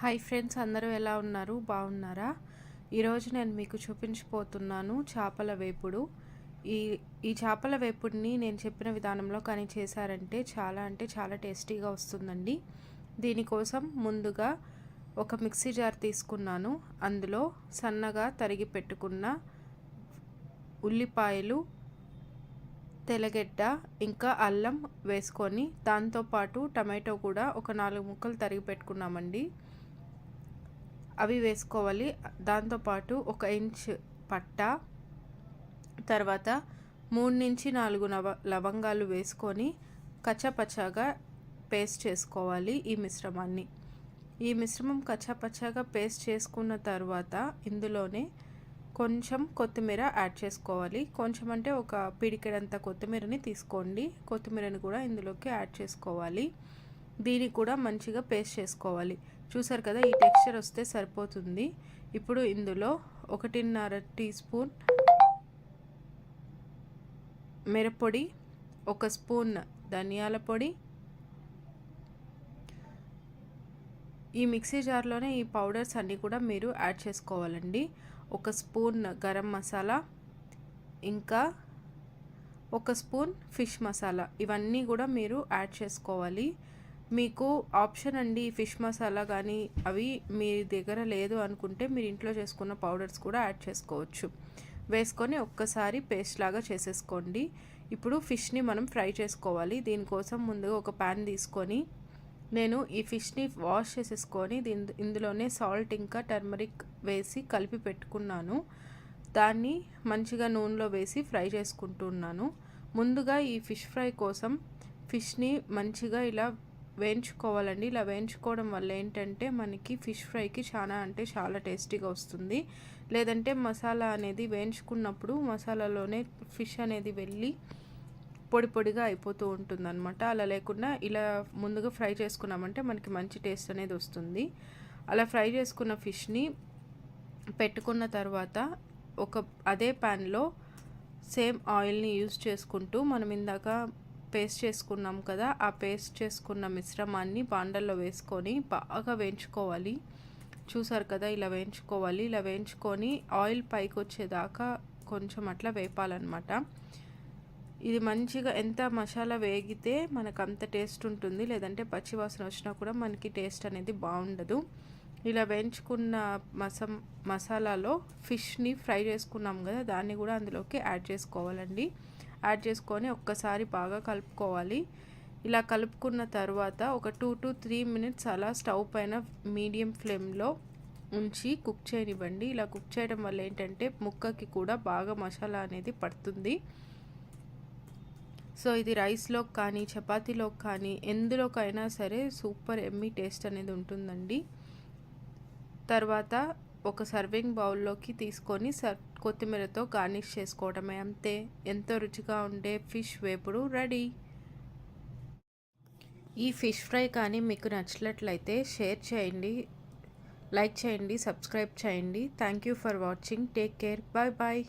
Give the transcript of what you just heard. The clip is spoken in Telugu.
హాయ్ ఫ్రెండ్స్, అందరూ ఎలా ఉన్నారు? బాగున్నారా? ఈరోజు నేను మీకు చూపించబోతున్నాను చేపల వేపుడు. ఈ ఈ చేపల వేపుడిని నేను చెప్పిన విధానంలో కానీ చేశారంటే చాలా టేస్టీగా వస్తుందండి. దీనికోసం ముందుగా ఒక మిక్సీ జార్ తీసుకున్నాను. అందులో సన్నగా తరిగి పెట్టుకున్న ఉల్లిపాయలు, తెల్లగడ్డ, ఇంకా అల్లం వేసుకొని దాంతోపాటు టమాటో కూడా ఒక 4 ముక్కలు తరిగి పెట్టుకున్నామండి. అవి వేసుకోవాలి. దాంతోపాటు 1 ఇంచ్ పట్ట, తర్వాత 3 నుంచి 4 లవంగాలు వేసుకొని కచ్చాపచ్చాగా పేస్ట్ చేసుకోవాలి. ఈ మిశ్రమం కచ్చాపచ్చాగా పేస్ట్ చేసుకున్న తర్వాత ఇందులోనే కొంచెం కొత్తిమీర యాడ్ చేసుకోవాలి. కొంచెం అంటే ఒక పిడికెడంత కొత్తిమీరని తీసుకోండి. కొత్తిమీరని కూడా ఇందులోకి యాడ్ చేసుకోవాలి. దీన్ని కూడా మంచిగా పేస్ట్ చేసుకోవాలి. చూసారు కదా, ఈ టెక్స్చర్ వస్తే సరిపోతుంది. ఇప్పుడు ఇందులో 1.5 టీ స్పూన్ మిరప్పొడి, 1 స్పూన్ ధనియాల పొడి, ఈ మిక్సీ జార్లోనే ఈ పౌడర్స్ అన్నీ కూడా మీరు యాడ్ చేసుకోవాలండి. 1 స్పూన్ గరం మసాలా, ఇంకా 1 స్పూన్ ఫిష్ మసాలా, ఇవన్నీ కూడా మీరు యాడ్ చేసుకోవాలి. మీకు ఆప్షన్ అండి, ఫిష్ మసాలా కానీ అవి మీ దగ్గర లేదు అనుకుంటే మీరు ఇంట్లో చేసుకున్న పౌడర్స్ కూడా యాడ్ చేసుకోవచ్చు. వేసుకొని ఒక్కసారి పేస్ట్ లాగా చేసేసుకోండి. ఇప్పుడు ఫిష్ని మనం ఫ్రై చేసుకోవాలి. దీనికోసం ముందుగా ఒక ప్యాన్ తీసుకొని నేను ఈ ఫిష్ని వాష్ చేసేసుకొని ఇందులోనే సాల్ట్ ఇంకా టర్మరిక్ వేసి కలిపి పెట్టుకున్నాను. దాన్ని మంచిగా నూనెలో వేసి ఫ్రై చేసుకుంటున్నాను. ముందుగా ఈ ఫిష్ ఫ్రై కోసం ఫిష్ని మంచిగా ఇలా వేయించుకోవాలండి. ఇలా వేయించుకోవడం వల్ల ఏంటంటే మనకి ఫిష్ ఫ్రైకి చాలా టేస్టీగా వస్తుంది. లేదంటే మసాలా అనేది వేయించుకున్నప్పుడు మసాలాలోనే ఫిష్ అనేది వెళ్ళి పొడి పొడిగా అయిపోతూ ఉంటుంది అనమాట. అలా లేకుండా ఇలా ముందుగా ఫ్రై చేసుకున్నామంటే మనకి మంచి టేస్ట్ అనేది వస్తుంది. అలా ఫ్రై చేసుకున్న ఫిష్ని పెట్టుకున్న తర్వాత అదే ప్యాన్లో సేమ్ ఆయిల్ని యూజ్ చేసుకుంటూ మనం ఇందాక పేస్ట్ చేసుకున్నాం కదా, ఆ పేస్ట్ చేసుకున్న మిశ్రమాన్ని బాండల్లో వేసుకొని బాగా వేయించుకోవాలి. చూసారు కదా, ఇలా వేయించుకోవాలి. ఇలా వేయించుకొని ఆయిల్ పైకి వచ్చేదాకా కొంచెం అట్లా వేపాలన్నమాట. ఇది మంచిగా ఎంత మసాలా వేగితే మనకు అంత టేస్ట్ ఉంటుంది. లేదంటే పచ్చివాసన వచ్చినా కూడా మనకి టేస్ట్ అనేది బాగుండదు. ఇలా వేయించుకున్న మసాలాలో ఫిష్ని ఫ్రై చేసుకున్నాం కదా, దాన్ని కూడా అందులోకి యాడ్ చేసుకోవాలండి. యాడ్ చేసుకొని ఒక్కసారి బాగా కలుపుకోవాలి. ఇలా కలుపుకున్న తర్వాత ఒక 2 to 3 మినిట్స్ అలా స్టవ్ పైన మీడియం ఫ్లేమ్లో ఉంచి కుక్ చేయనివ్వండి. ఇలా కుక్ చేయడం వల్ల ఏంటంటే ముక్కకి కూడా బాగా మసాలా అనేది పడుతుంది. సో ఇది రైస్లోకి కానీ చపాతీలోకి కానీ ఎందులోకైనా సరే సూపర్ ఎమ్మీ టేస్ట్ అనేది ఉంటుందండి. తర్వాత ఒక సర్వింగ్ బౌల్లోకి తీసుకొని కొత్తిమీరతో గార్నిష్ చేసుకోవడమే, అంతే. ఎంతో రుచిగా ఉండే ఫిష్ వేపుడు రెడీ. ఈ ఫిష్ ఫ్రై కానీ మీకు నచ్చినట్లయితే షేర్ చేయండి, లైక్ చేయండి, సబ్స్క్రైబ్ చేయండి. Thank you for watching. Take care. Bye bye.